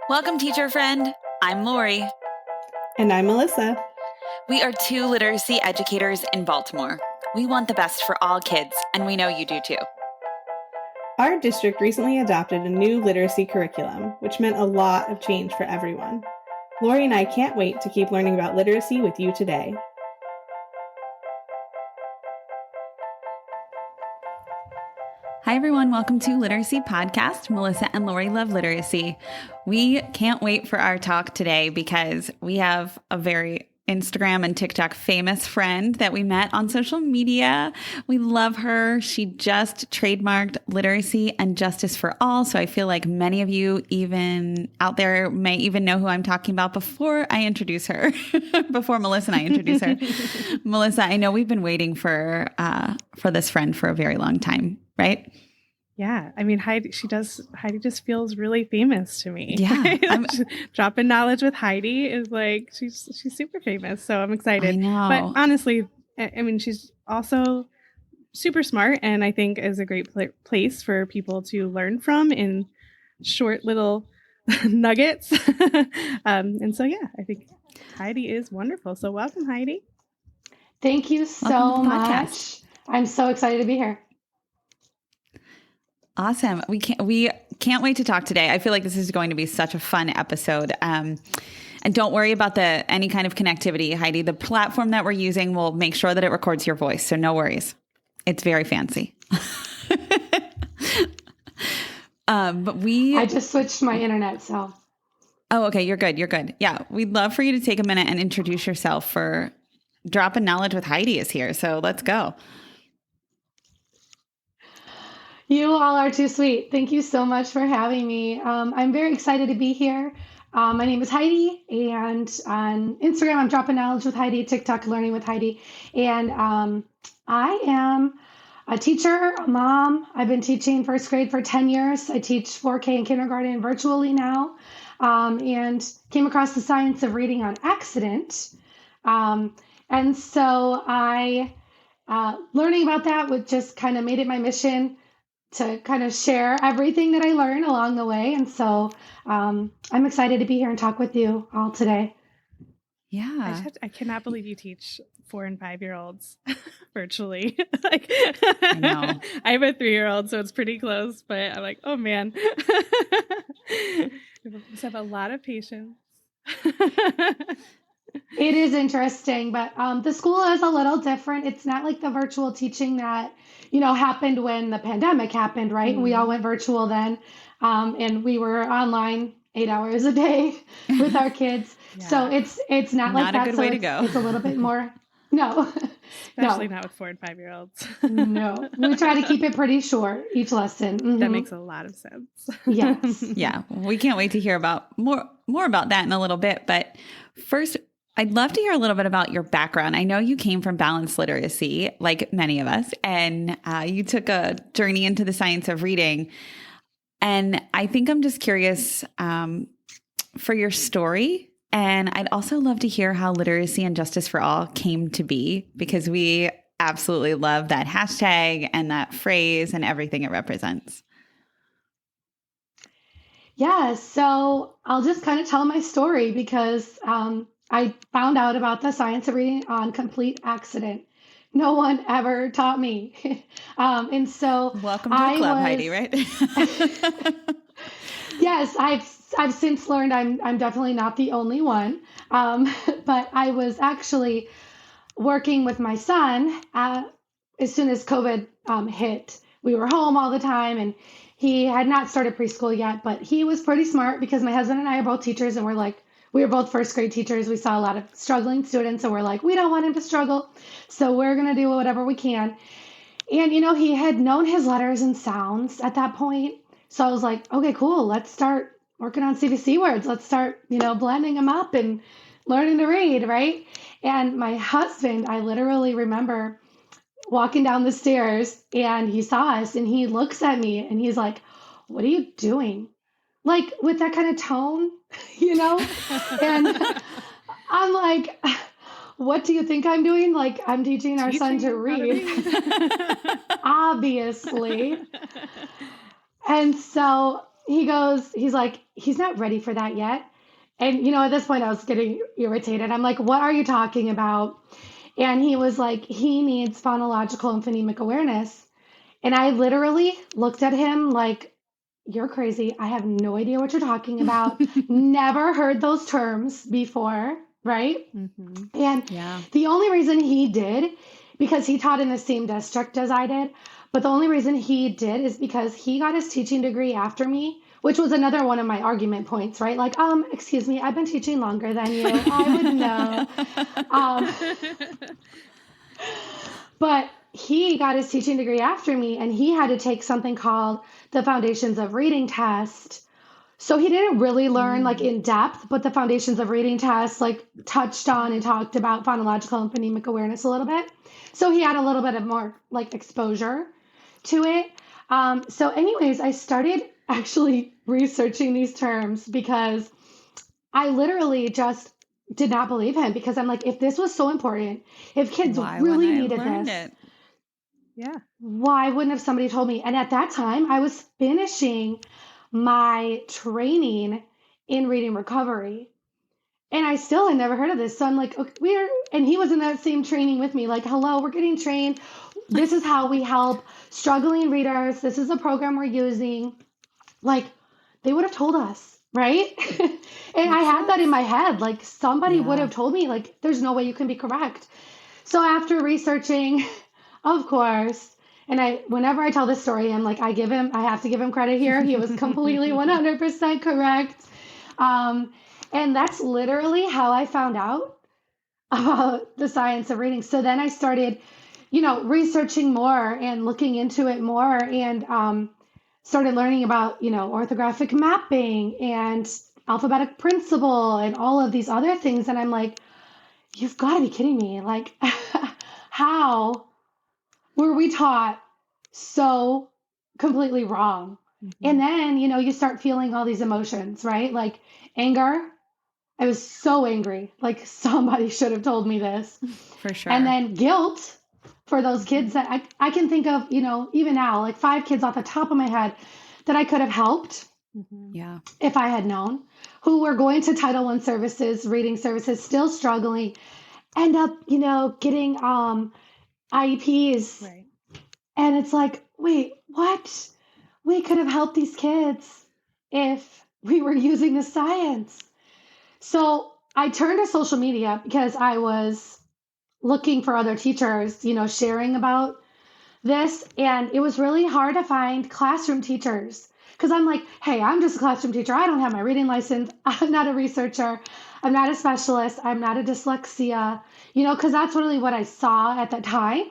Welcome, teacher friend. I'm Lori. And I'm Melissa. We are two literacy educators in Baltimore. We want the best for all kids, and we know you do too. Our district recently adopted a new literacy curriculum, which meant a lot of change for everyone. Lori and I can't wait to keep learning about literacy with you today. Hi, everyone. Welcome to Literacy Podcast. Melissa and Lori love literacy. We can't wait for our talk today because we have a very Instagram and TikTok famous friend that we met on social media. We love her. She just trademarked literacy and justice for all. So I feel like many of you even out there may even know who I'm talking about before I introduce her, before Melissa and I introduce her. Melissa, I know we've been waiting for this friend for a very long time, right? Yeah. I mean, Heidi just feels really famous to me. Yeah. Dropping knowledge with Heidi is like, she's super famous. So I'm excited. I know. But honestly, I mean, she's also super smart and I think is a great place for people to learn from in short little nuggets. And so, yeah, I think Heidi is wonderful. So welcome, Heidi. Thank you so much. I'm so excited to be here. Awesome. We can't wait to talk today. I feel like this is going to be such a fun episode. And don't worry about any kind of connectivity, Heidi. The platform that we're using will make sure that it records your voice. So no worries. It's very fancy. I just switched my internet, so. Oh, okay. You're good. You're good. Yeah. We'd love for you to take a minute and introduce yourself for Dropping Knowledge with Heidi is here. So let's go. You all are too sweet. Thank you so much for having me. I'm very excited to be here. My name is Heidi, and on Instagram, I'm Dropping Knowledge with Heidi, TikTok, Learning with Heidi. And I am a teacher, a mom. I've been teaching first grade for 10 years. I teach 4K in kindergarten virtually now, and came across the science of reading on accident. And so I, learning about that just kind of made it my mission to kind of share everything that I learned along the way. And so I'm excited to be here and talk with you all today. Yeah. I cannot believe you teach 4 and 5-year-olds virtually. I know. I have a 3-year-old, so it's pretty close, but I'm like, oh man. You just have a lot of patience. It is interesting, but the school is a little different. It's not like the virtual teaching that, happened when the pandemic happened, right? Mm-hmm. We all went virtual then, and we were online 8 hours a day with our kids. Yeah. So it's not like that. Not a good way to go. It's a little bit more. No. Especially not with 4 and 5-year-olds. No. We try to keep it pretty short, each lesson. Mm-hmm. That makes a lot of sense. Yes. Yeah. We can't wait to hear about more about that in a little bit. But first, I'd love to hear a little bit about your background. I know you came from balanced literacy, like many of us, and you took a journey into the science of reading. And I think I'm just curious for your story. And I'd also love to hear how literacy and justice for all came to be, because we absolutely love that hashtag and that phrase and everything it represents. Yeah, so I'll just kind of tell my story because I found out about the science of reading on complete accident. No one ever taught me. And so welcome to the club, Heidi, right? Yes, I've since learned I'm definitely not the only one. But I was actually working with my son as soon as COVID hit. We were home all the time, and he had not started preschool yet, but he was pretty smart because my husband and I are both teachers, and we were both first grade teachers. We saw a lot of struggling students, and we're like, we don't want him to struggle, so we're going to do whatever we can. And, he had known his letters and sounds at that point. So I was like, okay, cool. Let's start working on CVC words. Let's start, blending them up and learning to read, right? And my husband, I literally remember walking down the stairs, and he saw us, and he looks at me, and he's like, what are you doing? Like, with that kind of tone, And I'm like, what do you think I'm doing? Like, I'm teaching our son to read. Obviously. And so he's like, he's not ready for that yet. And, at this point I was getting irritated. I'm like, what are you talking about? And he was like, he needs phonological and phonemic awareness. And I literally looked at him like, you're crazy. I have no idea what you're talking about. Never heard those terms before, right? Mm-hmm. And Yeah. the only reason he did, because he taught in the same district as I did, but the only reason he did is because he got his teaching degree after me, which was another one of my argument points, right? Like, excuse me, I've been teaching longer than you. I would know. But he got his teaching degree after me, and he had to take something called the Foundations of Reading test. So he didn't really learn like in depth, but the Foundations of Reading test like touched on and talked about phonological and phonemic awareness a little bit. So he had a little bit of more like exposure to it. So anyways, I started actually researching these terms because I literally just did not believe him, because I'm like, if this was so important, if kids Why really wouldn't I needed learn this, it? Yeah. why wouldn't have somebody told me? And at that time, I was finishing my training in reading recovery. And I still had never heard of this. So I'm like, okay, and he was in that same training with me, like, hello, we're getting trained. This is how we help struggling readers. This is a program we're using. Like, they would have told us, right? And I had that in my head. Like, somebody would have told me, like, there's no way you can be correct. So after researching, of course, and whenever I tell this story, I'm like, I have to give him credit here. He was completely 100% correct. And that's literally how I found out about the science of reading. So then I started, researching more and looking into it more, and started learning about, orthographic mapping and alphabetic principle and all of these other things. And I'm like, you've got to be kidding me. Like, how were we taught so completely wrong? Mm-hmm. And then, you start feeling all these emotions, right? Like anger. I was so angry. Like, somebody should have told me this. For sure. And then guilt for those kids that I can think of, even now, like 5 kids off the top of my head that I could have helped Yeah. if I had known, who were going to Title I services, reading services, still struggling, end up, getting IEPs. Right. And it's like, wait, what? We could have helped these kids if we were using the science. So I turned to social media because I was looking for other teachers, sharing about this. And it was really hard to find classroom teachers, because I'm like, hey, I'm just a classroom teacher. I don't have my reading license. I'm not a researcher. I'm not a specialist. I'm not a dyslexia, because that's really what I saw at that time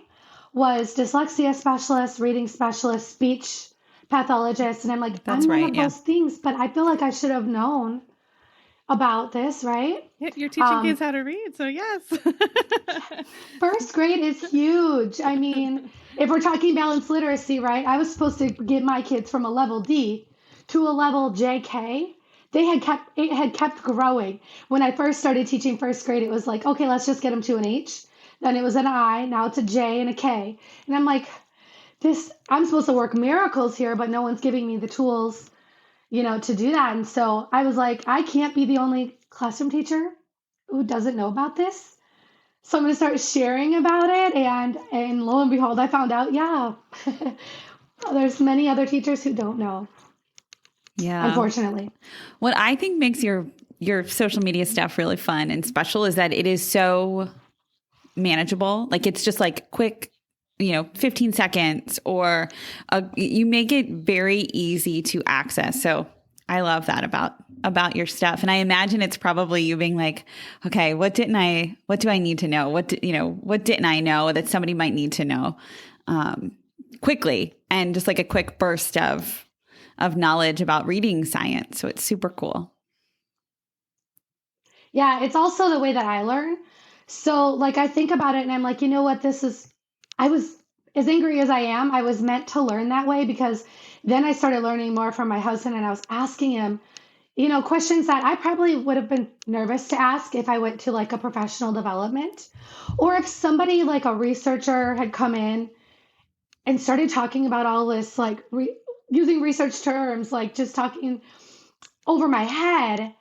was dyslexia specialist, reading specialist, speech pathologist. And I'm like, That's I'm right, none of those things, but I feel like I should have known about this, right? Yeah, you're teaching kids how to read, so yes. First grade is huge. I mean, if we're talking balanced literacy, right? I was supposed to get my kids from a level D to a level JK. It had kept growing. When I first started teaching first grade, it was like, okay, let's just get them to an H. Then it was an I, now it's a J and a K. And I'm like, I'm supposed to work miracles here, but no one's giving me the tools, to do that. And so I was like, I can't be the only classroom teacher who doesn't know about this. So I'm going to start sharing about it. And lo and behold, I found out, there's many other teachers who don't know. Yeah. Unfortunately. What I think makes your social media stuff really fun and special is that it is so manageable. Like, it's just like quick, 15 seconds, or you make it very easy to access. So I love that about your stuff. And I imagine it's probably you being like, okay, what do I need to know? What didn't I know that somebody might need to know quickly, and just like a quick burst of knowledge about reading science. So it's super cool. Yeah, it's also the way that I learn. So like I think about it and I'm like, you know what, I was as angry as I am. I was meant to learn that way, because then I started learning more from my husband, and I was asking him, questions that I probably would have been nervous to ask if I went to like a professional development, or if somebody like a researcher had come in and started talking about all this like using research terms, like just talking over my head,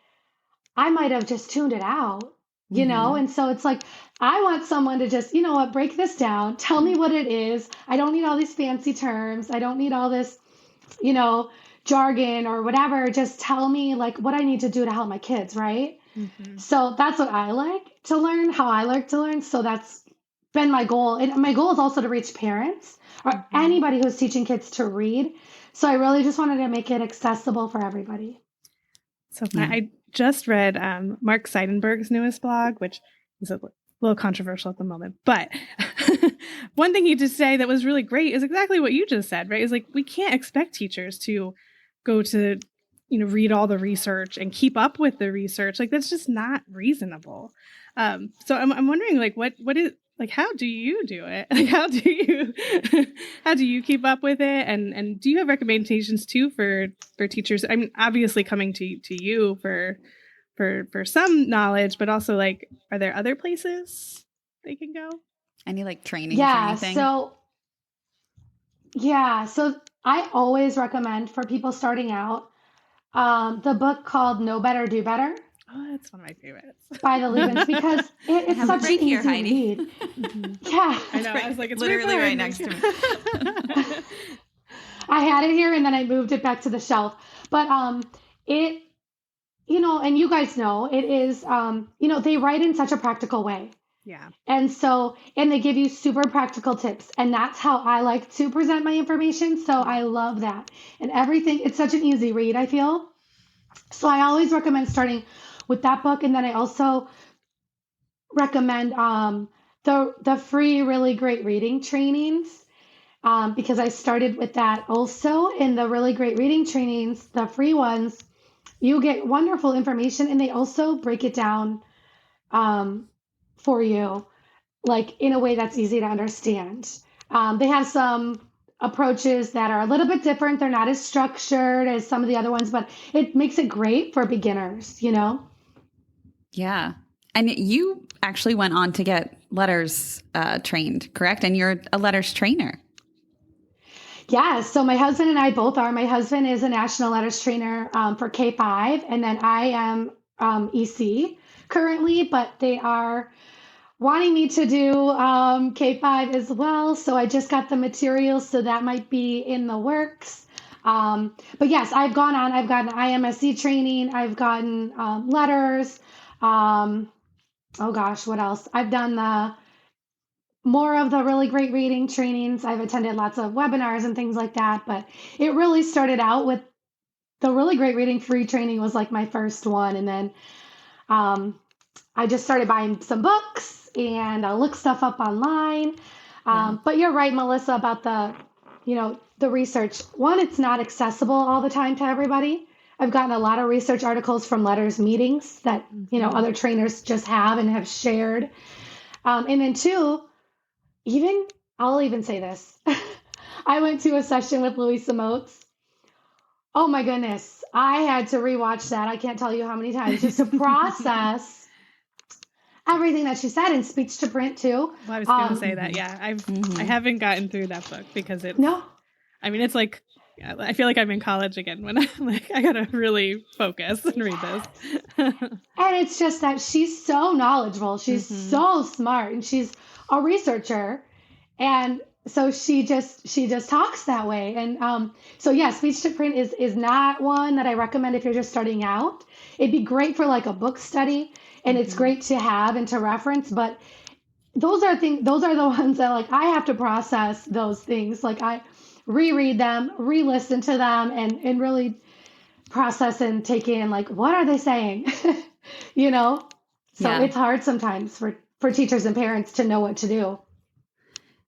I might have just tuned it out, you know? And so it's like, I want someone to just, you know what, break this down. Tell me what it is. I don't need all these fancy terms. I don't need all this, you know, jargon or whatever. Just tell me like what I need to do to help my kids, right? So that's what I like to learn, how I like to learn. So that's been my goal. And my goal is also to reach parents or anybody who's teaching kids to read. So I really just wanted to make it accessible for everybody. So I just read Mark Seidenberg's newest blog, which is a little controversial at the moment. But one thing he did say that was really great is exactly what you just said, right? Is like, we can't expect teachers to go to, you know, read all the research and keep up with the research. Like, that's just not reasonable. So I'm wondering, like, what is, like, how do you do it? Like, how do you keep up with it? And do you have recommendations too for teachers? I mean, obviously coming to you for some knowledge, but also like, are there other places they can go? Any like training for anything? So I always recommend for people starting out the book called Know Better, Do Better. Oh, that's one of my favorites. By the Levens, because it's such an easy read. Yeah. I know. I was like, it's literally right next to me. I had it here and then I moved it back to the shelf. But it, you know, and you guys know, it is, you know, they write in such a practical way. Yeah. And so, and they give you super practical tips. And that's how I like to present my information. So I love that. And everything, it's such an easy read, I feel. So I always recommend starting with that book. And then I also recommend the free really great reading trainings because I started with that also. In the really great reading trainings, the free ones, you get wonderful information and they also break it down for you, like in a way that's easy to understand. They have some approaches that are a little bit different. They're not as structured as some of the other ones, but it makes it great for beginners, you know? Yeah. And you actually went on to get letters trained, correct? And you're a letters trainer. Yeah. So my husband and I both are. My husband is a national letters trainer for K-5, and then I am EC currently, but they are wanting me to do K-5 as well. So I just got the materials, so that might be in the works. But yes, I've gotten IMSE training. I've gotten letters. Oh gosh, what else? I've done more of the really great reading trainings. I've attended lots of webinars and things like that, but it really started out with the really great reading free training was like my first one. And then I just started buying some books and I look stuff up online. But you're right, Melissa, about the research. One, it's not accessible all the time to everybody. I've gotten a lot of research articles from letters meetings that, you know, other trainers just have and have shared. And then two, I'll even say this. I went to a session with Louisa Moats. Oh my goodness. I had to rewatch that. I can't tell you how many times just to process everything that she said, in speech to print too. Well, I was going to say that. Yeah. I haven't gotten through that book because it's like, I feel like I'm in college again when I'm like, I got to really focus and read this. And it's just that she's so knowledgeable. She's so smart and she's a researcher. And so she just talks that way. And so yeah, speech to print is not one that I recommend if you're just starting out. It'd be great for like a book study and it's great to have and to reference, but those are the ones that like I have to process those things. Like I reread them, re-listen to them, and really process and take in like, what are they saying? You know? So It's hard sometimes for teachers and parents to know what to do.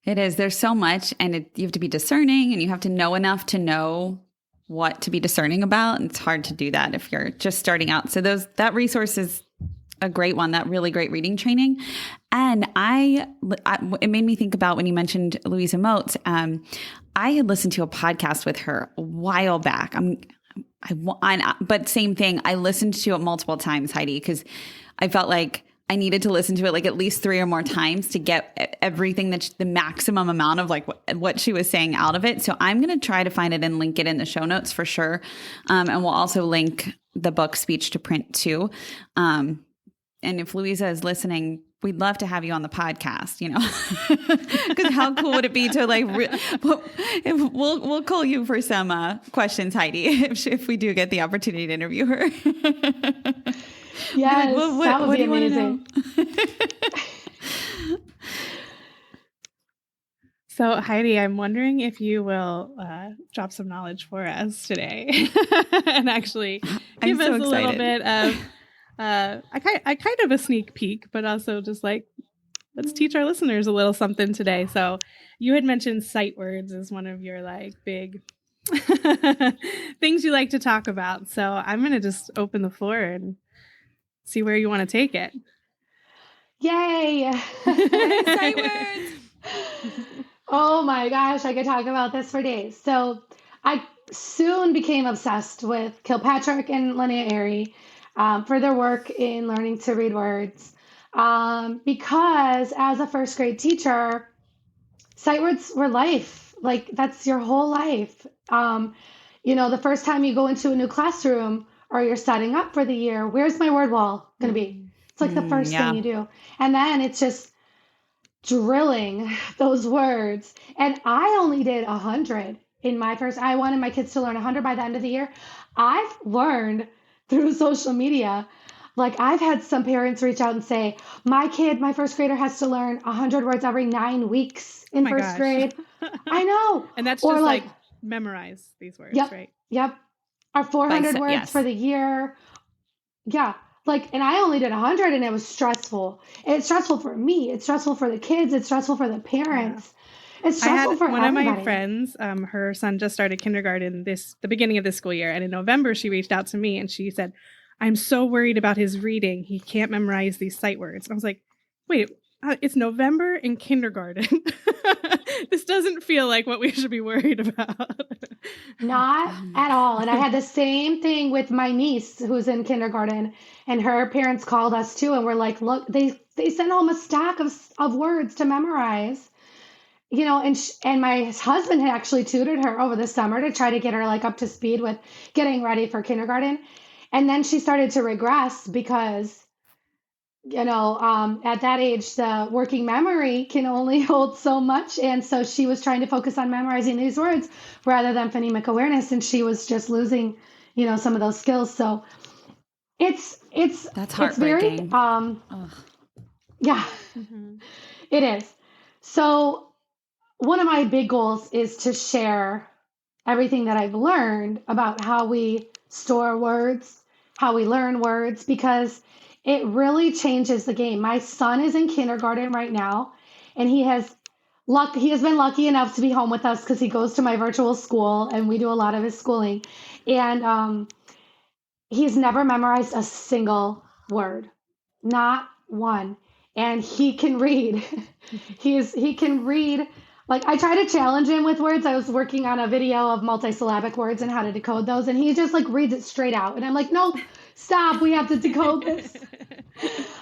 It is. There's so much, and you have to be discerning, and you have to know enough to know what to be discerning about. And it's hard to do that if you're just starting out. So that resource is a great one, that really great reading training. And it made me think about when you mentioned Louisa Moats. I had listened to a podcast with her a while back. But same thing. I listened to it multiple times, Heidi, because I felt like I needed to listen to it like at least 3 or more times to get everything the maximum amount of like what she was saying out of it. So I'm going to try to find it and link it in the show notes for sure. And we'll also link the book Speech to Print too. And if Louisa is listening, we'd love to have you on the podcast, because how cool would it be to like, we'll call you for some questions, Heidi, if we do get the opportunity to interview her. Yes, that would be amazing. So Heidi, I'm wondering if you will drop some knowledge for us today and actually give us a little bit of I kind of a sneak peek, but also just like, let's teach our listeners a little something today. So you had mentioned sight words as one of your like big things you like to talk about. So I'm going to just open the floor and see where you want to take it. Yay! Sight words! Oh my gosh, I could talk about this for days. So I soon became obsessed with Kilpatrick and Linnea Airy for their work in learning to read words. Because as a first grade teacher, sight words were life. Like that's your whole life. The first time you go into a new classroom or you're setting up for the year, where's my word wall going to be? It's like the first thing you do. And then it's just drilling those words. And I only did 100 in my first, I wanted my kids to learn 100 by the end of the year. I've learned through social media, like I've had some parents reach out and say, my first grader has to learn 100 words every 9 weeks in first grade. I know. And that's just like memorize these words, right? Yep. Our 400 words for the year. Yeah. And I only did 100 and it was stressful. It's stressful for me. It's stressful for the kids. It's stressful for the parents. Yeah. It's stressful for everybody. One of my friends, her son just started kindergarten the beginning of this school year. And in November, she reached out to me and she said, I'm so worried about his reading. He can't memorize these sight words. And I was like, wait, it's November in kindergarten. This doesn't feel like what we should be worried about. Not at all. And I had the same thing with my niece who's in kindergarten, and her parents called us too. And we're like, look, they sent home a stack of words to memorize, and my husband had actually tutored her over the summer to try to get her like up to speed with getting ready for kindergarten. And then she started to regress because at that age, the working memory can only hold so much. And so she was trying to focus on memorizing these words rather than phonemic awareness. And she was just losing, some of those skills. So that's heartbreaking. It's very, yeah, it is. So one of my big goals is to share everything that I've learned about how we store words, how we learn words, because it really changes the game. My son is in kindergarten right now, and he has been lucky enough to be home with us because he goes to my virtual school and we do a lot of his schooling. And he's never memorized a single word, not one. And he can read. he can read. Like I try to challenge him with words. I was working on a video of multisyllabic words and how to decode those, and he just like reads it straight out. And I'm like, no, stop. We have to decode this.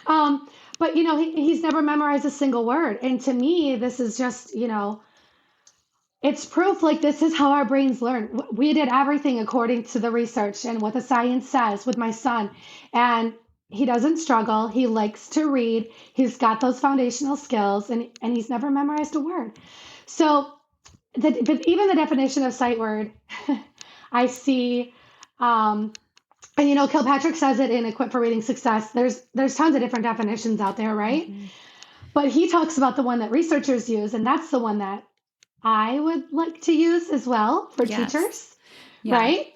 But he's never memorized a single word. And to me, this is just, it's proof like this is how our brains learn. We did everything according to the research and what the science says with my son. And he doesn't struggle. He likes to read. He's got those foundational skills, and he's never memorized a word. So but even the definition of sight word, I see, and Kilpatrick says it in Equipped for Reading Success. There's tons of different definitions out there, right? Mm-hmm. But he talks about the one that researchers use, and that's the one that I would like to use as well for teachers, right?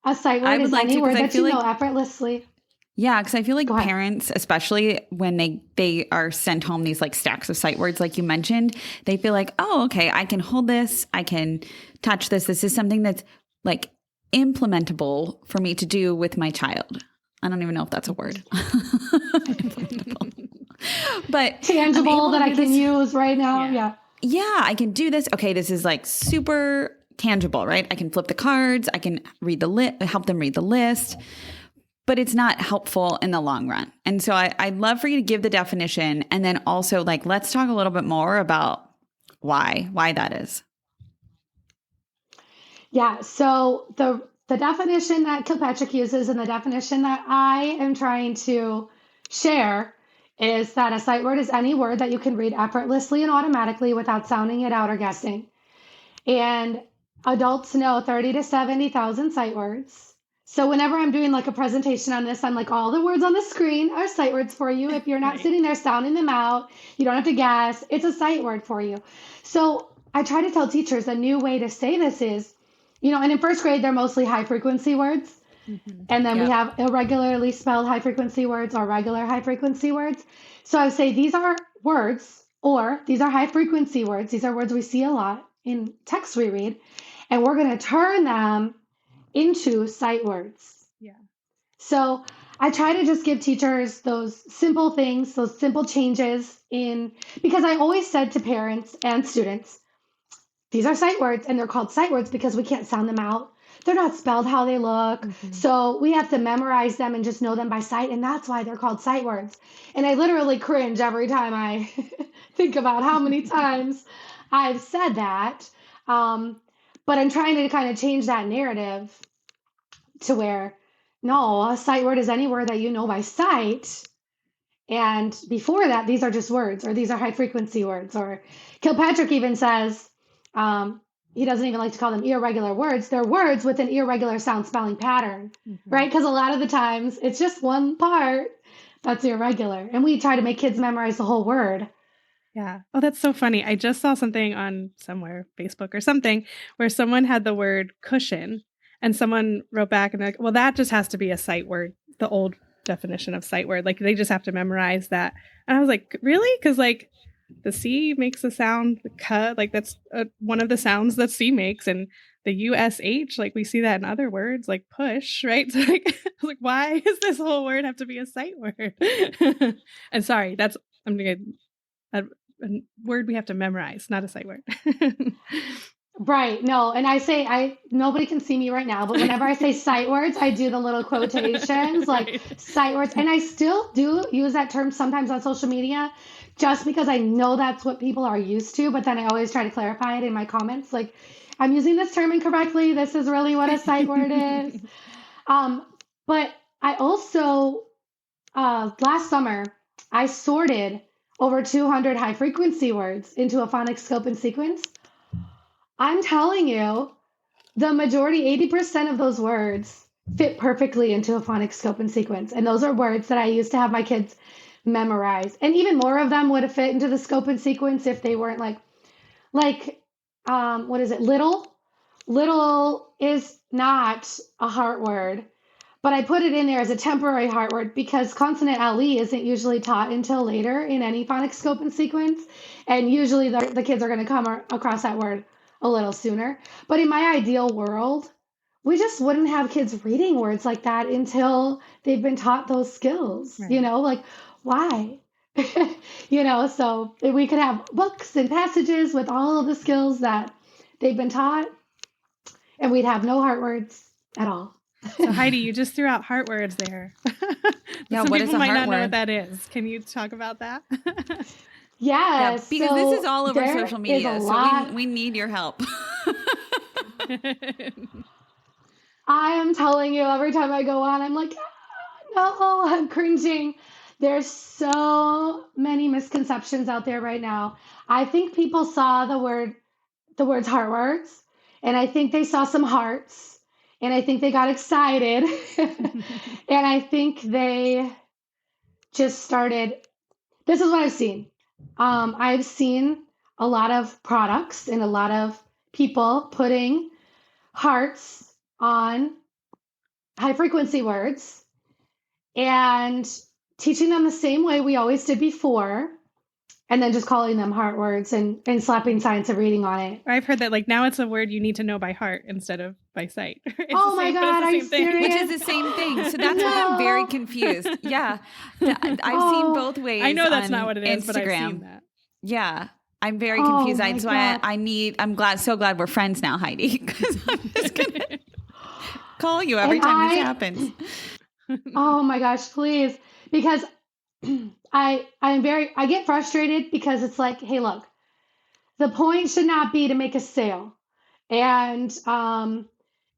A sight word is any word that you know effortlessly. Yeah, because I feel like parents, especially when they are sent home these like stacks of sight words, like you mentioned, they feel like, oh, okay, I can hold this, I can touch this. This is something that's like implementable for me to do with my child. I don't even know if that's a word. But tangible that I can use right now. Yeah, I can do this. Okay, this is like super tangible, right? I can flip the cards. I can read help them read the list. but it's not helpful in the long run. And so I'd love for you to give the definition, and then also like, let's talk a little bit more about why that is. Yeah. So the definition that Kilpatrick uses and the definition that I am trying to share is that a sight word is any word that you can read effortlessly and automatically without sounding it out or guessing. And adults know 30 to 70,000 sight words. So whenever I'm doing like a presentation on this, I'm like, all the words on the screen are sight words for you. If you're not sitting there sounding them out, you don't have to guess. It's a sight word for you. So I try to tell teachers a new way to say this is, and in first grade, they're mostly high frequency words. Mm-hmm. And then we have irregularly spelled high frequency words or regular high frequency words. So I would say these are words, or these are high frequency words. These are words we see a lot in text we read, and we're going to turn them into sight words. Yeah. So I try to just give teachers those simple things, those simple changes because I always said to parents and students, these are sight words, and they're called sight words because we can't sound them out. They're not spelled how they look. Mm-hmm. So we have to memorize them and just know them by sight. And that's why they're called sight words. And I literally cringe every time I think about how many times I've said that. But I'm trying to kind of change that narrative to where, no, a sight word is any word that you know by sight. And before that, these are just words, or these are high frequency words. Or Kilpatrick even says, he doesn't even like to call them irregular words. They're words with an irregular sound spelling pattern, right? Because a lot of the times it's just one part that's irregular. And we try to make kids memorize the whole word. Yeah. Oh, that's so funny. I just saw something on somewhere, Facebook or something, where someone had the word cushion and someone wrote back and they're like, well, that just has to be a sight word, the old definition of sight word. Like they just have to memorize that. And I was like, really? Because like the C makes a sound, the K, like that's one of the sounds that C makes. And the USH, like we see that in other words, like push, right? So like, I was like, why does this whole word have to be a sight word? And sorry, I'm going to a word we have to memorize, not a sight word. Right. No. And nobody can see me right now, but whenever I say sight words, I do the little quotations like sight words. And I still do use that term sometimes on social media just because I know that's what people are used to. But then I always try to clarify it in my comments. Like, I'm using this term incorrectly. This is really what a sight word is. But I also, last summer, I sorted over 200 high frequency words into a phonics scope and sequence. I'm telling you, the majority, 80% of those words fit perfectly into a phonics scope and sequence. And those are words that I used to have my kids memorize. And even more of them would have fit into the scope and sequence if they weren't what is it? Little? Little is not a heart word, but I put it in there as a temporary heart word because consonant LE isn't usually taught until later in any phonics scope and sequence. And usually the kids are going to come across that word a little sooner. But in my ideal world, we just wouldn't have kids reading words like that until they've been taught those skills, right. Like why? So we could have books and passages with all of the skills that they've been taught, and we'd have no heart words at all. So Heidi, you just threw out heart words there. Yeah, some what people is a might heart not word? know what that is. Can you talk about that? Yeah, because this is all over social media, so we need your help. I am telling you, every time I go on, I'm like, no, I'm cringing. There's so many misconceptions out there right now. I think people saw the words heart words, and I think they saw some hearts, and I think they got excited, and I think they just started. This is what I've seen. I've seen a lot of products and a lot of people putting hearts on high frequency words and teaching them the same way we always did before, and then just calling them heart words and slapping science of reading on it. I've heard that now it's a word you need to know by heart instead of by sight. Oh my God, are you serious? Which is the same thing. So that's why I'm very confused. Yeah. I've seen both ways. I know that's not what it is, Instagram. But I've seen that. Yeah. I'm very confused. That's why I'm so glad we're friends now, Heidi, because I'm just going to call you every time this happens. Oh my gosh, please. Because I get frustrated because it's like, hey, look, the point should not be to make a sale and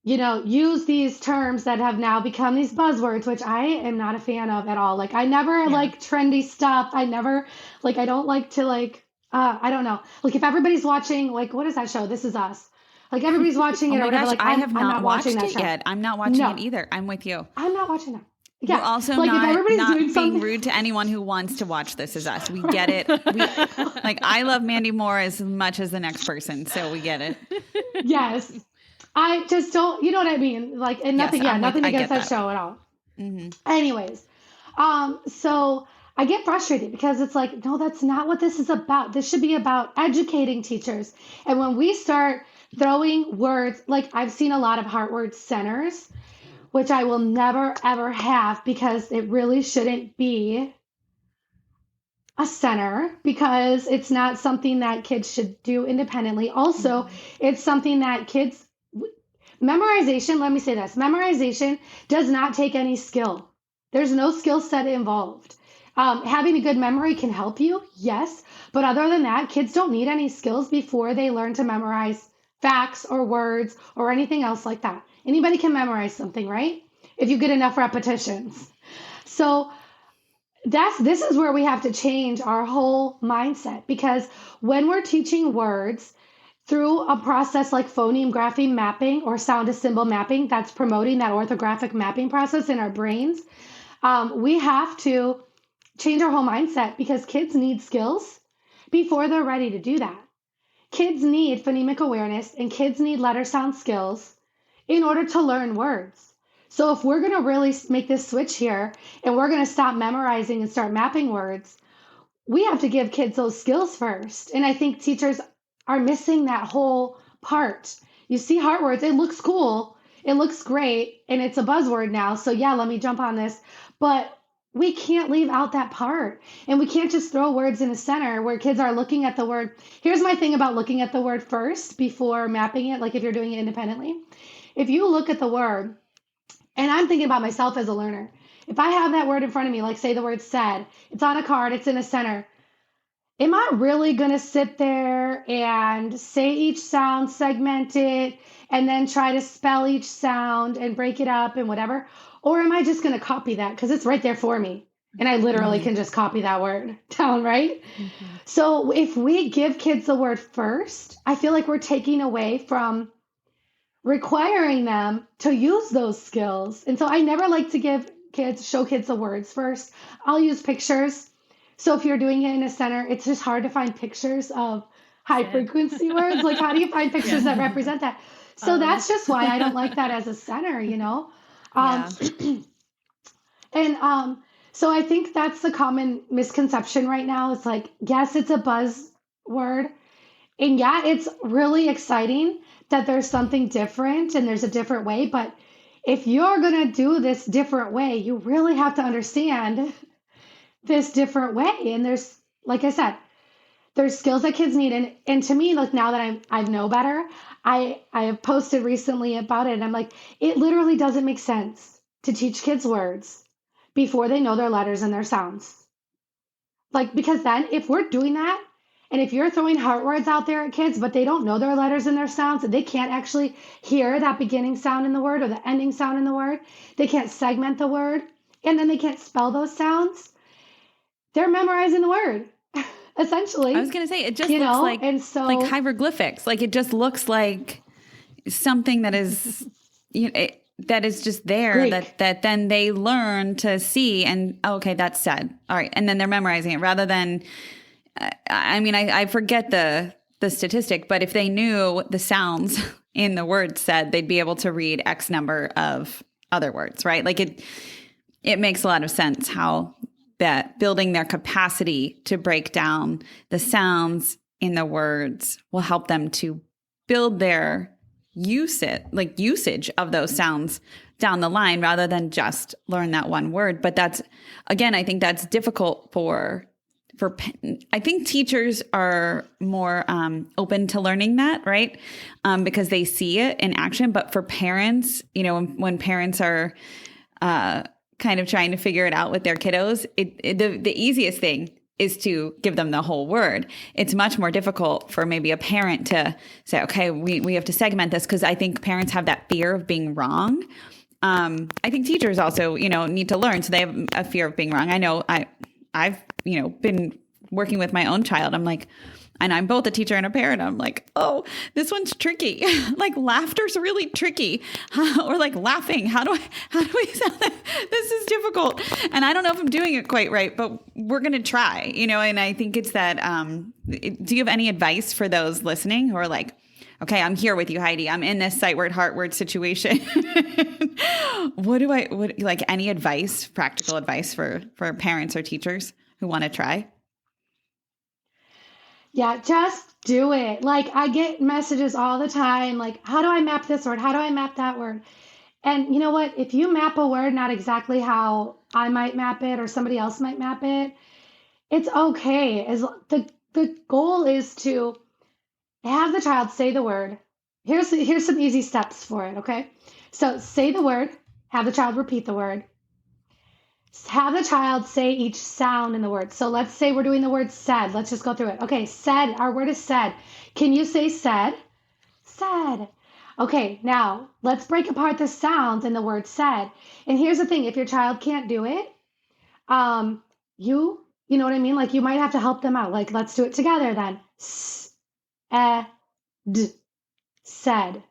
use these terms that have now become these buzzwords, which I am not a fan of at all. Like I never Yeah. like trendy stuff. I never I don't like to I don't know. Like if everybody's watching, like, what is that show? This Is Us. Like everybody's watching Oh it or my whatever. gosh, Like I have I'm not not watching watched that it show. yet. I'm not watching it No, either. I'm with you. I'm not watching that. We're Yeah. also Like if not everybody's not doing being something. rude to anyone who wants to watch This Is Us. We get it. Like I love Mandy Moore as much as the next person, so we get it. Yes. I just don't, you know what I mean? Like, and Yes, nothing, yeah, nothing I against get that that. show at all. Hmm. Anyways, so I get frustrated because it's like, no, that's not what this is about. This should be about educating teachers. And when we start throwing words, like I've seen a lot of heart word centers, which I will never ever have because it really shouldn't be a center because it's not something that kids should do independently. Also, it's something that kids memorization, let me say this, memorization does not take any skill. There's no skill set involved. Having a good memory can help you, yes, but other than that, kids don't need any skills before they learn to memorize facts or words or anything else like that. Anybody can memorize something, right? If you get enough repetitions. So this is where we have to change our whole mindset because when we're teaching words through a process like phoneme grapheme mapping or sound to symbol mapping that's promoting that orthographic mapping process in our brains, we have to change our whole mindset because kids need skills before they're ready to do that. Kids need phonemic awareness and kids need letter sound skills in order to learn words. So if we're going to really make this switch here and we're going to stop memorizing and start mapping words, we have to give kids those skills first. And I think teachers are missing that whole part. You see heart words, it looks cool, it looks great, and it's a buzzword now. So yeah, let me jump on this. But we can't leave out that part. And we can't just throw words in a center where kids are looking at the word. Here's my thing about looking at the word first before mapping it, like if you're doing it independently. If you look at the word, and I'm thinking about myself as a learner, if I have that word in front of me, like say the word said, it's on a card, it's in a center. Am I really going to sit there and say each sound, segment it, and then try to spell each sound and break it up and whatever? Or am I just going to copy that because it's right there for me? And I literally can just copy that word down, right? So if we give kids the word first, I feel like we're taking away from requiring them to use those skills. And so I never like to show kids the words first. I'll use pictures. So if you're doing it in a center, it's just hard to find pictures of high frequency words. Like, how do you find pictures that represent that? So that's just why I don't like that as a center, you know? Yeah. And so I think that's the common misconception right now. It's like, yes, it's a buzzword. And yeah, it's really exciting that there's something different and there's a different way. But if you're going to do this different way, you really have to understand this different way. And there's, like I said, there's skills that kids need. And to me, like now that I know better, I have posted recently about it. And I'm like, it literally doesn't make sense to teach kids words before they know their letters and their sounds. Like, because then if we're doing that, and if you're throwing heart words out there at kids, but they don't know their letters and their sounds, and they can't actually hear that beginning sound in the word or the ending sound in the word, they can't segment the word, and then they can't spell those sounds, they're memorizing the word, essentially. I was going to say, it just looks like, and so, like hieroglyphics. Like it just looks like something that is, that is just there Greek. that then they learn to see and, okay, that's said. All right. And then they're memorizing it rather than, I forget the statistic, but if they knew the sounds in the word said, they'd be able to read X number of other words, right? Like it makes a lot of sense how that building their capacity to break down the sounds in the words will help them to build their usage of those sounds down the line rather than just learn that one word. But that's, again, I think that's difficult I think teachers are more open to learning that, right? Because they see it in action. But for parents, when parents are kind of trying to figure it out with their kiddos, the easiest thing is to give them the whole word. It's much more difficult for maybe a parent to say, okay, we have to segment this, because I think parents have that fear of being wrong. I think teachers also, need to learn. So they have a fear of being wrong. I know I've, been working with my own child. I'm like, and I'm both a teacher and a parent. I'm like, oh, this one's tricky. Like laughter's really tricky. Or like laughing. How do we sound that? This is difficult. And I don't know if I'm doing it quite right, but we're going to try, and I think it's that, do you have any advice for those listening who are like, okay, I'm here with you, Heidi. I'm in this sight word, heart word situation. What any advice, practical advice for parents or teachers who want to try? Yeah, just do it. Like I get messages all the time, like, how do I map this word? How do I map that word? And you know what? If you map a word not exactly how I might map it or somebody else might map it, it's okay. As the goal is to have the child say the word. Here's some easy steps for it, okay? So say the word, have the child repeat the word. Have the child say each sound in the word. So let's say we're doing the word said. Let's just go through it. Okay, said. Our word is said. Can you say said? Said. Okay, now let's break apart the sounds in the word said. And here's the thing. If your child can't do it, you know what I mean? Like you might have to help them out. Like let's do it together then. D. Said.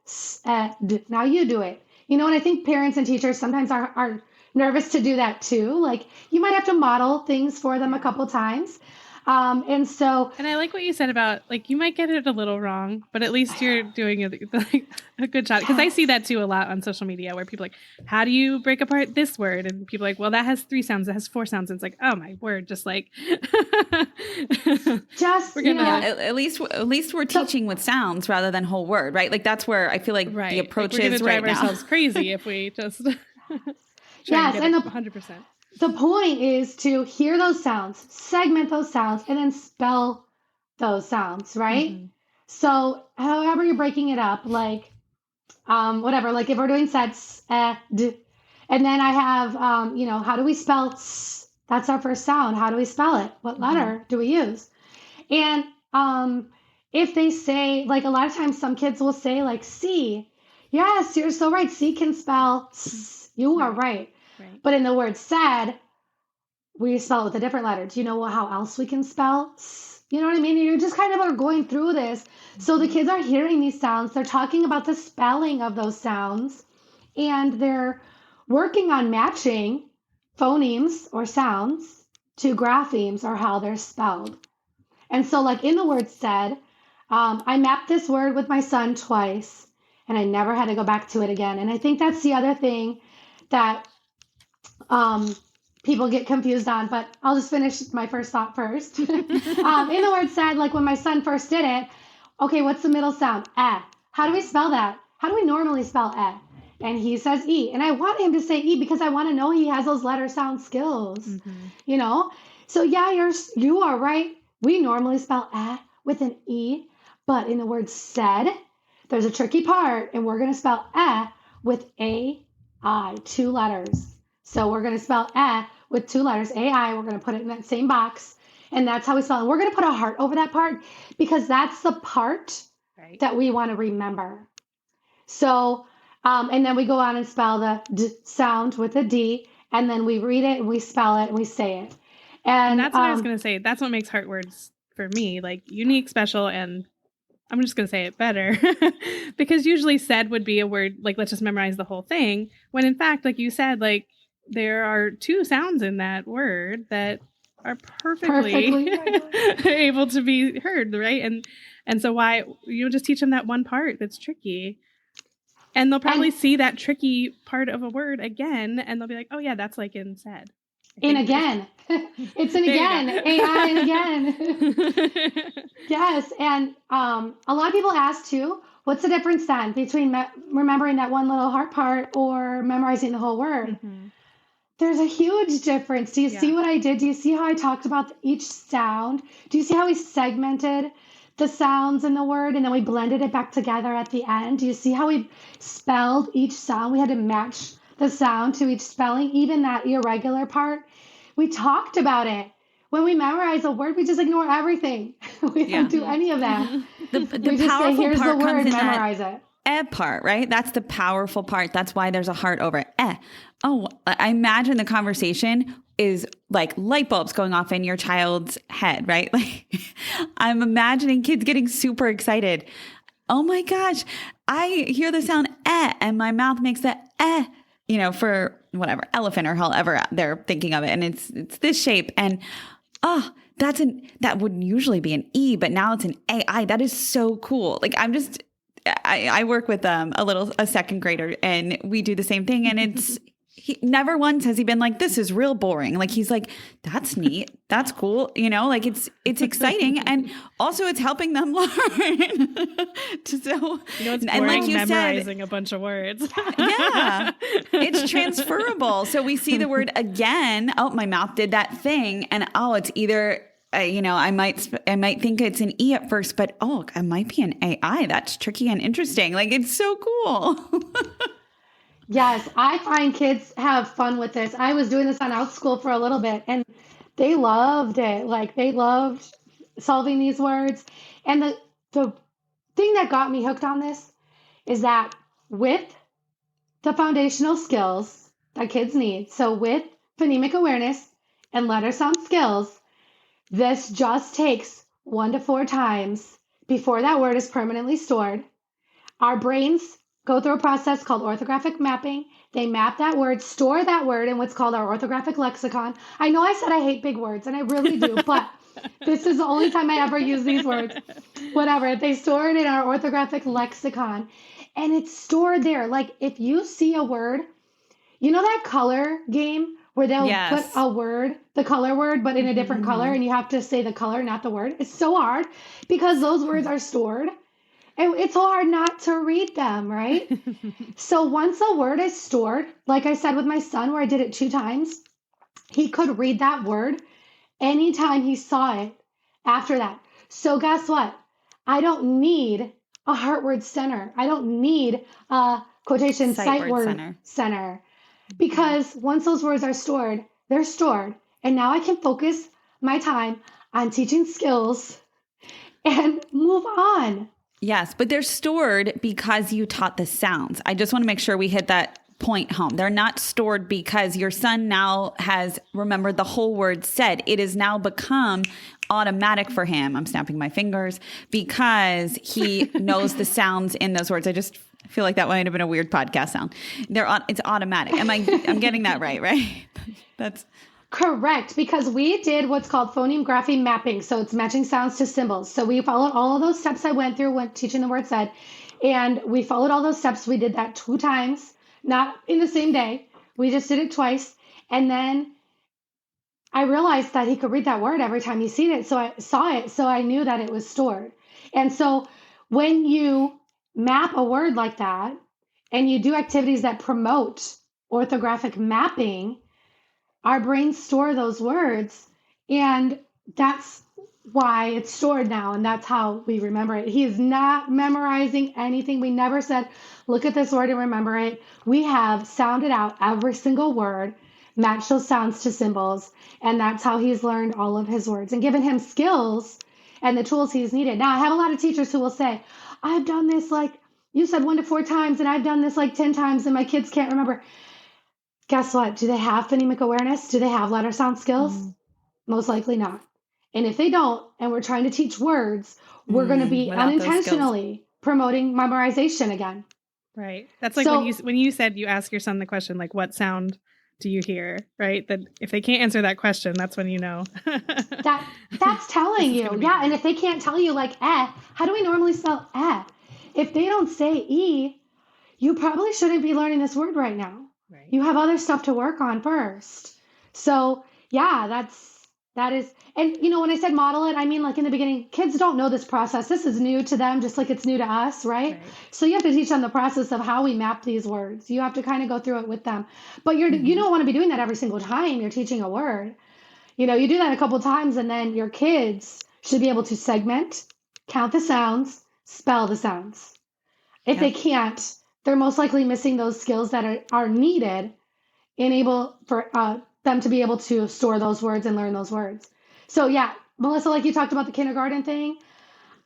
D. Now you do it. And I think parents and teachers sometimes are nervous to do that too. Like you might have to model things for them a couple times. And I like what you said about like, you might get it a little wrong, but at least you're doing a good job. Because I see that too a lot on social media where people are like, how do you break apart this word? And people are like, well, that has 3 sounds. That has 4 sounds. And it's like, oh my word. Just like, at least we're teaching with sounds rather than whole word, right? Like that's where I feel like the approach like we're is drive right now. ourselves crazy if we just yes, and 100%. The point is to hear those sounds, segment those sounds, and then spell those sounds, right? Mm-hmm. So however you're breaking it up, like whatever, like if we're doing sets, d, and then I have, how do we spell s? That's our first sound. How do we spell it? What letter do we use? And if they say, like a lot of times some kids will say like C. Yes, you're so right. C can spell s. You are right. Right. But in the word said, we spell it with a different letter. Do you know how else we can spell? You know what I mean? You just kind of are going through this. So the kids are hearing these sounds. They're talking about the spelling of those sounds. And they're working on matching phonemes or sounds to graphemes or how they're spelled. And so like in the word said, I mapped this word with my son twice. And I never had to go back to it again. And I think that's the other thing that people get confused on, but I'll just finish my first thought first. In the word said, like when my son first did it, okay, what's the middle sound? Eh. How do we spell that? How do we normally spell eh? And he says E. And I want him to say E because I want to know he has those letter sound skills, So yeah, you are right. We normally spell eh with an E, but in the word said, there's a tricky part, and we're going to spell eh with A-I, 2 letters. So we're going to spell eh with 2 letters, A-I. We're going to put it in that same box, and that's how we spell it. We're going to put a heart over that part because that's the part that we want to remember. So, and then we go on and spell the D sound with a D, and then we read it, and we spell it, and we say it. And that's what I was going to say. That's what makes heart words for me, like unique, special, and I'm just going to say it better because usually said would be a word like, let's just memorize the whole thing. When in fact, like you said, like there are 2 sounds in that word that are perfectly able to be heard. Right. And so why just teach them that one part that's tricky, and they'll probably see that tricky part of a word again. And they'll be like, oh yeah, that's like in said. And again, it's an again, AI and again. Yes. And a lot of people ask too, what's the difference then between remembering that one little heart part or memorizing the whole word? Mm-hmm. There's a huge difference. Do you see what I did? Do you see how I talked about each sound? Do you see how we segmented the sounds in the word and then we blended it back together at the end? Do you see how we spelled each sound? We had to match the sound to each spelling, even that irregular part. We talked about it. When we memorize a word, we just ignore everything. We don't do any of that. The We just say, powerful here's the part comes word, in memorize it. part, right? That's the powerful part. That's why there's a heart over it. Oh, I imagine the conversation is like light bulbs going off in your child's head, right? Like I'm imagining kids getting super excited. Oh my gosh, I hear the sound and my mouth makes that for whatever elephant or however they're thinking of it, and it's this shape, and that would usually be an E, but now it's an AI. That is so cool. Like I work with a second grader, and we do the same thing, and it's. He never once has he been like, this is real boring. Like he's like, that's neat. That's cool. Like it's exciting. And also it's helping them learn. It's boring, and like you memorizing a bunch of words. Yeah, it's transferable. So we see the word again. Oh, my mouth did that thing. And it's either, I might think it's an E at first, but it might be an AI. That's tricky and interesting. Like it's so cool. Yes, I find kids have fun with this. I was doing this on Outschool for a little bit, and they loved it. Like they loved solving these words. And the thing that got me hooked on this is that with the foundational skills that kids need, so with phonemic awareness and letter sound skills, this just takes 1 to 4 times before that word is permanently stored. Our brains go through a process called orthographic mapping. They map that word, store that word in what's called our orthographic lexicon. I know I said I hate big words, and I really do, but this is the only time I ever use these words. Whatever. They store it in our orthographic lexicon, and it's stored there. Like if you see a word, that color game where they'll put a word, the color word, but in a different color, and you have to say the color, not the word. It's so hard because those words are stored. And it's so hard not to read them, right? So once a word is stored, like I said with my son, where I did it 2 times, he could read that word anytime he saw it after that. So guess what? I don't need a heart word center. I don't need a quotation sight word center. Because once those words are stored, they're stored. And now I can focus my time on teaching skills and move on. Yes, but they're stored because you taught the sounds. I just want to make sure we hit that point home. They're not stored because your son now has remembered the whole word said. It has now become automatic for him. I'm snapping my fingers because he knows the sounds in those words. I just feel like that might have been a weird podcast sound. It's automatic. I'm getting that right? That's correct, because we did what's called phoneme grapheme mapping. So it's matching sounds to symbols. So we followed all of those steps I went through when teaching the word said, and we followed all those steps. We did that 2 times, not in the same day. We just did it twice. And then I realized that he could read that word every time he seen it. So I saw it. So I knew that it was stored. And so when you map a word like that and you do activities that promote orthographic mapping, our brains store those words, and that's why it's stored now, and that's how we remember it. He is not memorizing anything. We never said, look at this word and remember it. We have sounded out every single word, matched those sounds to symbols, and that's how he's learned all of his words and given him skills and the tools he's needed. Now, I have a lot of teachers who will say, I've done this like you said 1 to 4 times, and I've done this like 10 times, and my kids can't remember. Guess what? Do they have phonemic awareness? Do they have letter sound skills? Most likely not. And if they don't, and we're trying to teach words, we're going to be unintentionally promoting memorization again. Right. That's like when you said you ask your son the question, like, what sound do you hear? Right. That if they can't answer that question, that's when you know. that's telling you. Yeah. And if they can't tell you like, how do we normally spell If they don't say E, you probably shouldn't be learning this word right now. Right. You have other stuff to work on first. So yeah, that is, and when I said model it, I mean, like in the beginning, kids don't know this process. This is new to them, just like it's new to us, right? So you have to teach them the process of how we map these words. You have to kind of go through it with them, but you don't want to be doing that every single time you're teaching a word. You do that a couple times, and then your kids should be able to segment, count the sounds, spell the sounds. If they can't, they're most likely missing those skills that are needed and able for them to be able to store those words and learn those words. So yeah, Melissa, like you talked about the kindergarten thing,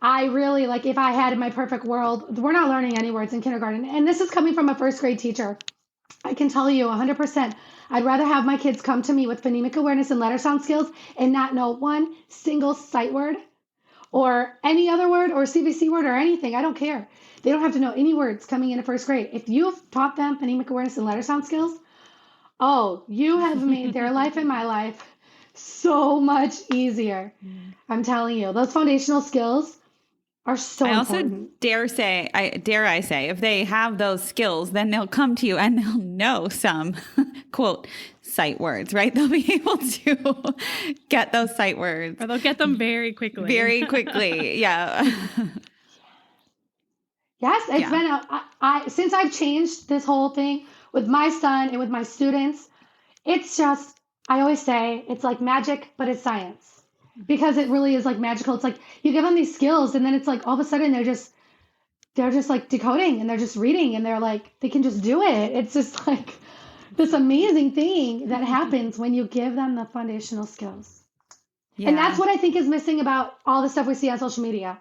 I really like if I had in my perfect world, we're not learning any words in kindergarten. And this is coming from a first grade teacher. I can tell you 100%. I'd rather have my kids come to me with phonemic awareness and letter sound skills and not know one single sight word or any other word or CVC word or anything. I don't care. They don't have to know any words coming into first grade. If you've taught them phonemic awareness and letter sound skills, oh, you have made their life and my life so much easier. I'm telling you, those foundational skills are so important. Also dare I say, if they have those skills, then they'll come to you and they'll know some quote sight words, right? They'll be able to get those sight words. Or they'll get them very quickly. Very quickly. Yeah. Yes, it's been since I've changed this whole thing with my son and with my students, it's just, I always say it's like magic, but it's science because it really is like magical. It's like you give them these skills and then it's like all of a sudden they're just like decoding and they're just reading and they're like, they can just do it. It's just like this amazing thing that happens when you give them the foundational skills. Yeah. And that's what I think is missing about all the stuff we see on social media.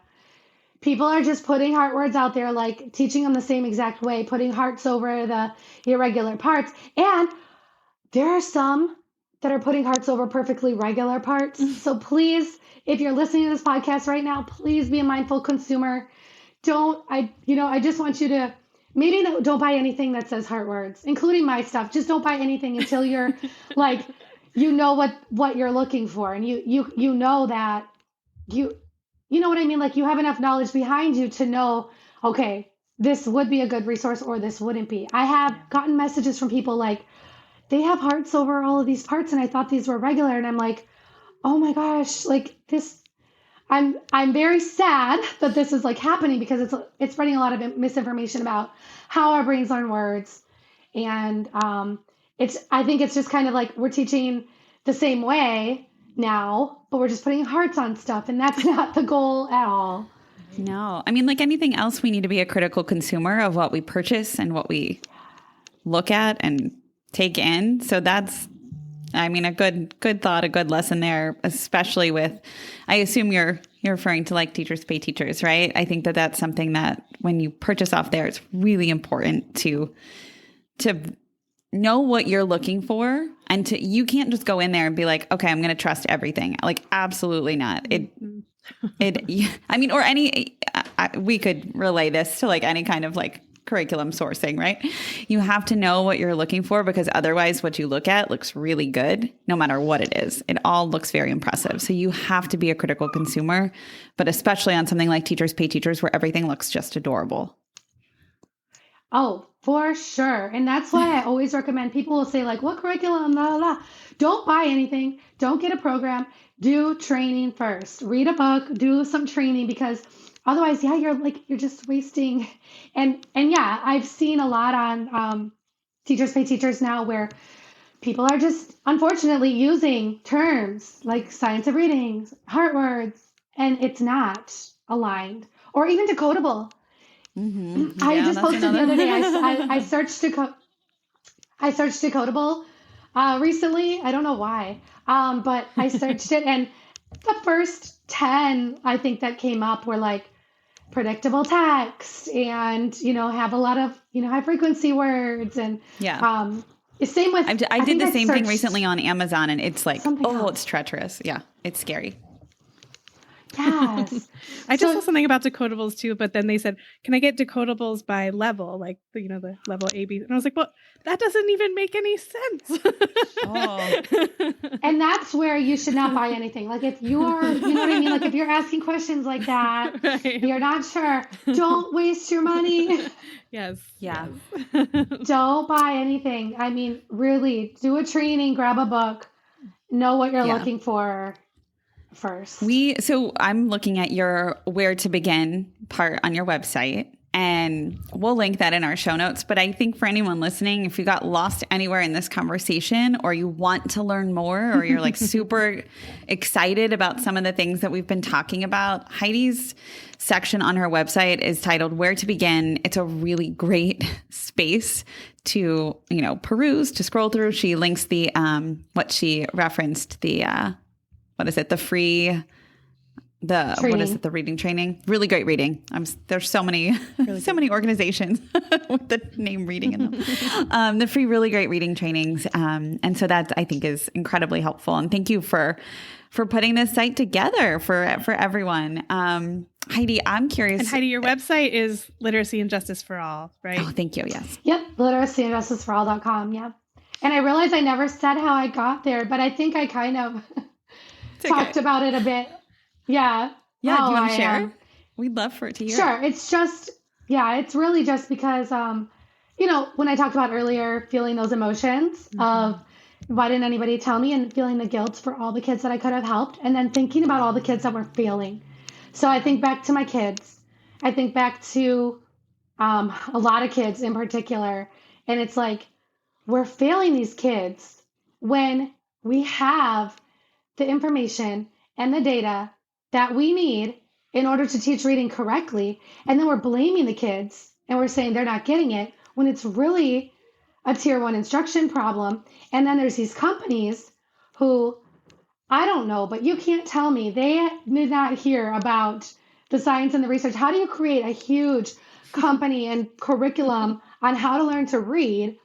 People are just putting heart words out there, like teaching them the same exact way, putting hearts over the irregular parts. And there are some that are putting hearts over perfectly regular parts. So please, if you're listening to this podcast right now, please be a mindful consumer. I just want you to maybe don't buy anything that says heart words, including my stuff. Just don't buy anything until you're like, you know what you're looking for. And you know that you know what I mean? Like you have enough knowledge behind you to know, okay, this would be a good resource or this wouldn't be. I have gotten messages from people like, they have hearts over all of these parts and I thought these were regular. And I'm like, oh my gosh, like this, I'm very sad that this is like happening because it's spreading a lot of misinformation about how our brains learn words. And I think it's just kind of like we're teaching the same way now, but we're just putting hearts on stuff. And that's not the goal at all. No, I mean, like anything else, we need to be a critical consumer of what we purchase and what we look at and take in. So that's, I mean, a good thought, a good lesson there, especially with, I assume you're referring to like teachers pay teachers, right? I think that's something that when you purchase off there, it's really important to know what you're looking for and you can't just go in there and be like, okay, I'm going to trust everything. Like, absolutely not. I mean, or we could relay this to like any kind of like curriculum sourcing, right? You have to know what you're looking for because otherwise what you look at looks really good no matter what it is. It all looks very impressive. So you have to be a critical consumer, but especially on something like teachers pay teachers where everything looks just adorable. Oh, for sure. And that's why I always recommend people will say like, what curriculum, la, la, la. Don't buy anything. Don't get a program. Do training first. Read a book, do some training because otherwise, yeah, you're just wasting. And yeah, I've seen a lot on Teachers Pay Teachers now where people are just unfortunately using terms like science of reading, heart words, and it's not aligned or even decodable. Mm-hmm. I just posted the other day. I searched decodable recently. I don't know why, but I searched it, and the first 10 I think that came up were like predictable text, and have a lot of high frequency words, and same with. I did the same thing recently on Amazon, and it's like it's treacherous. Yeah, it's scary. Yes. I just saw something about decodables too, but then they said, can I get decodables by level? Like, the level A, B. And I was like, well, that doesn't even make any sense. And that's where you should not buy anything. Like if you're, you know what I mean? Like if you're asking questions like that, right. You're not sure, don't waste your money. Yes. Yeah. Don't buy anything. I mean, really do a training, grab a book, know what you're looking for. First. So I'm looking at your where to begin part on your website. And we'll link that in our show notes. But I think for anyone listening, if you got lost anywhere in this conversation or you want to learn more or you're like super excited about some of the things that we've been talking about, Heidi's section on her website is titled Where to Begin. It's a really great space to, peruse, to scroll through. She links the, what she referenced, the, the free... the reading training. Really great reading. There's so many many organizations with the name reading in them. The free really great reading trainings. And so that I think is incredibly helpful. And thank you for putting this site together for everyone. Heidi, I'm curious. And Heidi, your website is Literacy and Justice for All, right? Oh, thank you. Yes. Yep. literacyandjusticeforall.com. Yep. And I realized I never said how I got there, but I think I kind of talked about it a bit. Yeah. Yeah. Do you want to share? We'd love for it to hear. Sure. It's just, it's really just because, when I talked about earlier, feeling those emotions of why didn't anybody tell me and feeling the guilt for all the kids that I could have helped. And then thinking about all the kids that were failing. So I think back to my kids. I think back to a lot of kids in particular. And it's like, we're failing these kids when we have the information and the data that we need in order to teach reading correctly. And then we're blaming the kids and we're saying they're not getting it when it's really a tier 1 instruction problem. And then there's these companies who, I don't know, but you can't tell me they did not hear about the science and the research. How do you create a huge company and curriculum on how to learn to read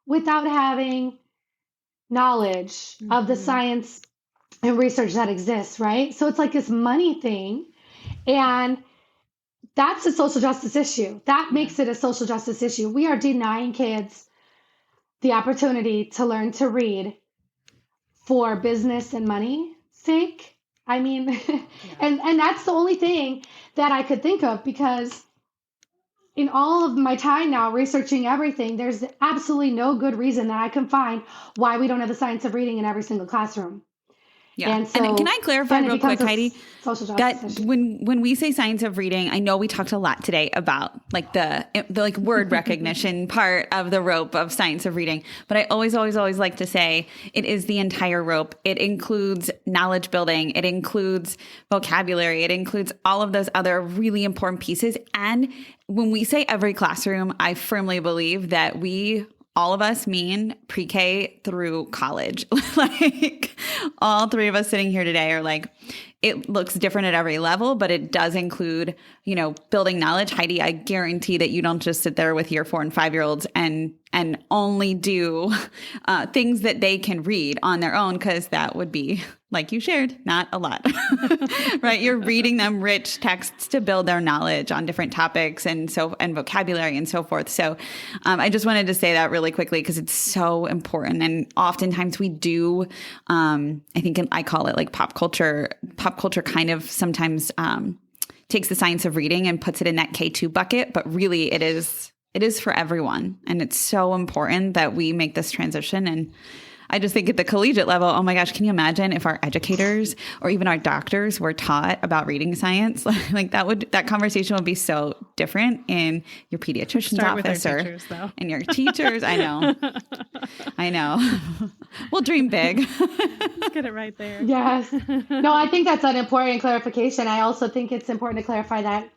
without having knowledge of the science and research that exists, right? So it's like this money thing. And that's a social justice issue. That makes it a social justice issue. We are denying kids the opportunity to learn to read for business and money sake. I mean, and that's the only thing that I could think of, because in all of my time now researching everything, there's absolutely no good reason that I can find why we don't have the science of reading in every single classroom. Yeah. And can I clarify real quick, Heidi, that issue. when we say science of reading, I know we talked a lot today about like the like word recognition part of the rope of science of reading. But I always like to say it is the entire rope. It includes knowledge building. It includes vocabulary. It includes all of those other really important pieces. And when we say every classroom, I firmly believe that all of us mean pre-K through college. Like all three of us sitting here today are like, it looks different at every level, but it does include, building knowledge. Heidi, I guarantee that you don't just sit there with your 4 and 5-year-olds and only do things that they can read on their own, because that would be, like you shared, not a lot, right? You're reading them rich texts to build their knowledge on different topics and vocabulary and so forth. So I just wanted to say that really quickly because it's so important. And oftentimes we do, I think I call it like pop culture kind of sometimes takes the science of reading and puts it in that K2 bucket, but really it is for everyone. And it's so important that we make this transition. And I just think at the collegiate level, oh my gosh, can you imagine if our educators or even our doctors were taught about reading science? Like that conversation would be so different in your pediatrician's office and your teachers. I know. We'll dream big. Let's get it right there. Yes. No, I think that's an important clarification. I also think it's important to clarify that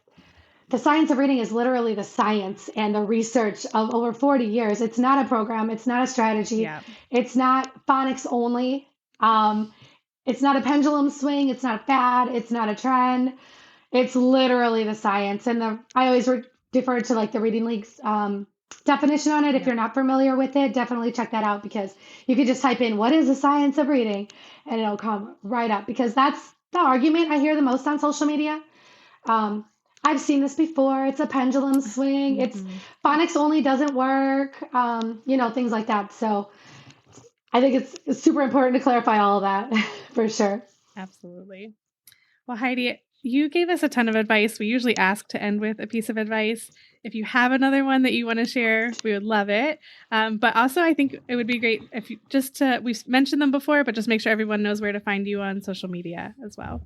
the science of reading is literally the science and the research of over 40 years. It's not a program. It's not a strategy. Yeah. It's not phonics only. It's not a pendulum swing. It's not a fad. It's not a trend. It's literally the science. And I always defer to like the Reading League's definition on it. If you're not familiar with it, definitely check that out, because you could just type in, what is the science of reading? And it'll come right up, because that's the argument I hear the most on social media. I've seen this before. It's a pendulum swing. It's phonics only doesn't work. Things like that. So I think it's super important to clarify all of that for sure. Absolutely. Well, Heidi, you gave us a ton of advice. We usually ask to end with a piece of advice. If you have another one that you want to share, we would love it. But also, I think it would be great if you we've mentioned them before, but just make sure everyone knows where to find you on social media as well.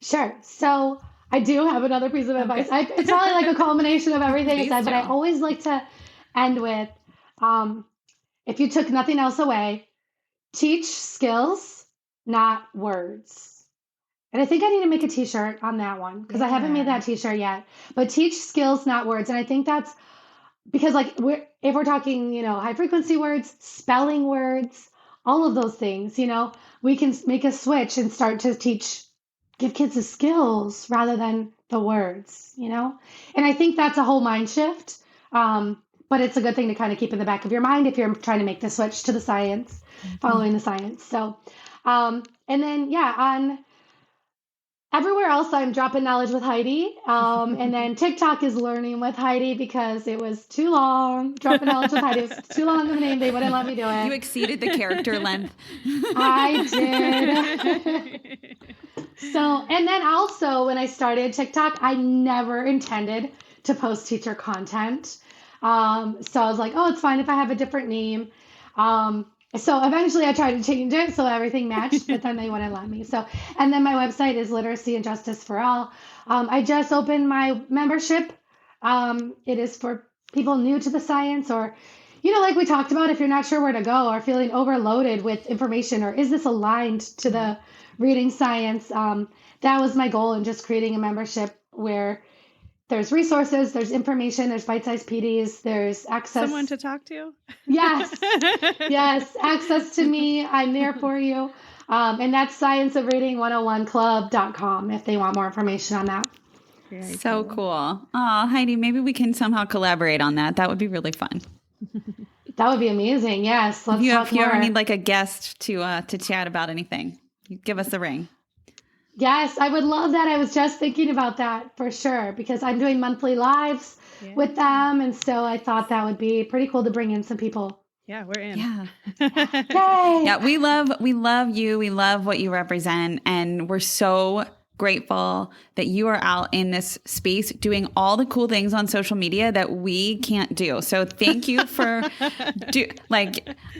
Sure. So I do have another piece of advice. It's probably like a culmination of everything I said, but I always like to end with, if you took nothing else away, teach skills, not words. And I think I need to make a t-shirt on that one because I haven't made that t-shirt yet. But teach skills, not words. And I think that's because like if we're talking, high frequency words, spelling words, all of those things, we can make a switch and start to give kids the skills rather than the words, And I think that's a whole mind shift. But it's a good thing to kind of keep in the back of your mind if you're trying to make the switch to the science, following the science. So, and then, on everywhere else, I'm dropping knowledge with Heidi. And then TikTok is learning with Heidi because it was too long. Dropping knowledge with Heidi was too long of a name. They wouldn't let me do it. You exceeded the character length. I did. So, and then also when I started TikTok, I never intended to post teacher content. So I was like, oh, it's fine if I have a different name. So eventually I tried to change it so everything matched, but then they wouldn't let me. So, and then my website is Literacy and Justice for All. I just opened my membership. It is for people new to the science or, like we talked about, if you're not sure where to go or feeling overloaded with information or is this aligned to the reading science? That was my goal in just creating a membership where there's resources, there's information, there's bite-sized PDs, there's access. Someone to talk to? Yes. Yes. Access to me. I'm there for you. And that's scienceofreading101club.com if they want more information on that. So cool. Oh, Heidi, maybe we can somehow collaborate on that. That would be really fun. That would be amazing. Yes. Let's if you ever need like a guest to chat about anything, give us a ring. Yes, I would love that. I was just thinking about that for sure because I'm doing monthly lives with them. And so I thought that would be pretty cool to bring in some people. Yeah, we're in. Yeah. Yay. Yeah, we love you. We love what you represent. And we're so grateful that you are out in this space doing all the cool things on social media that we can't do. So thank you for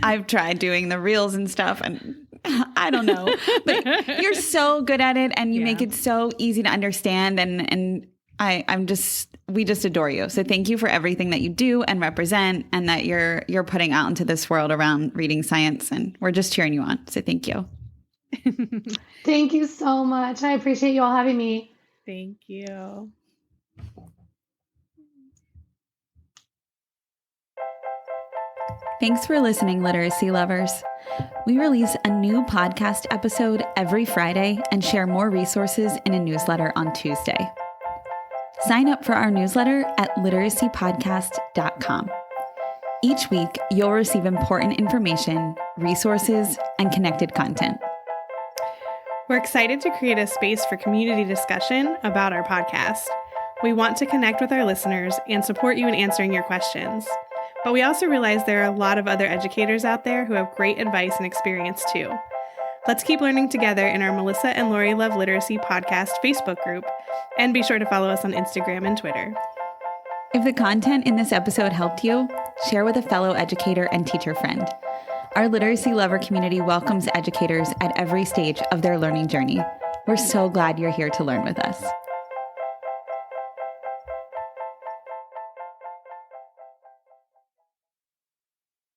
I've tried doing the reels and stuff and I don't know, but you're so good at it and you make it so easy to understand. And we just adore you. So thank you for everything that you do and represent and that you're putting out into this world around reading science. And we're just cheering you on. So thank you. Thank you so much. I appreciate you all having me. Thank you. Thanks for listening, literacy lovers. We release a new podcast episode every Friday and share more resources in a newsletter on Tuesday. Sign up for our newsletter at literacypodcast.com. Each week, you'll receive important information, resources, and connected content. We're excited to create a space for community discussion about our podcast. We want to connect with our listeners and support you in answering your questions. But we also realize there are a lot of other educators out there who have great advice and experience too. Let's keep learning together in our Melissa and Lori Love Literacy podcast Facebook group, and be sure to follow us on Instagram and Twitter. If the content in this episode helped you, share with a fellow educator and teacher friend. Our literacy lover community welcomes educators at every stage of their learning journey. We're so glad you're here to learn with us.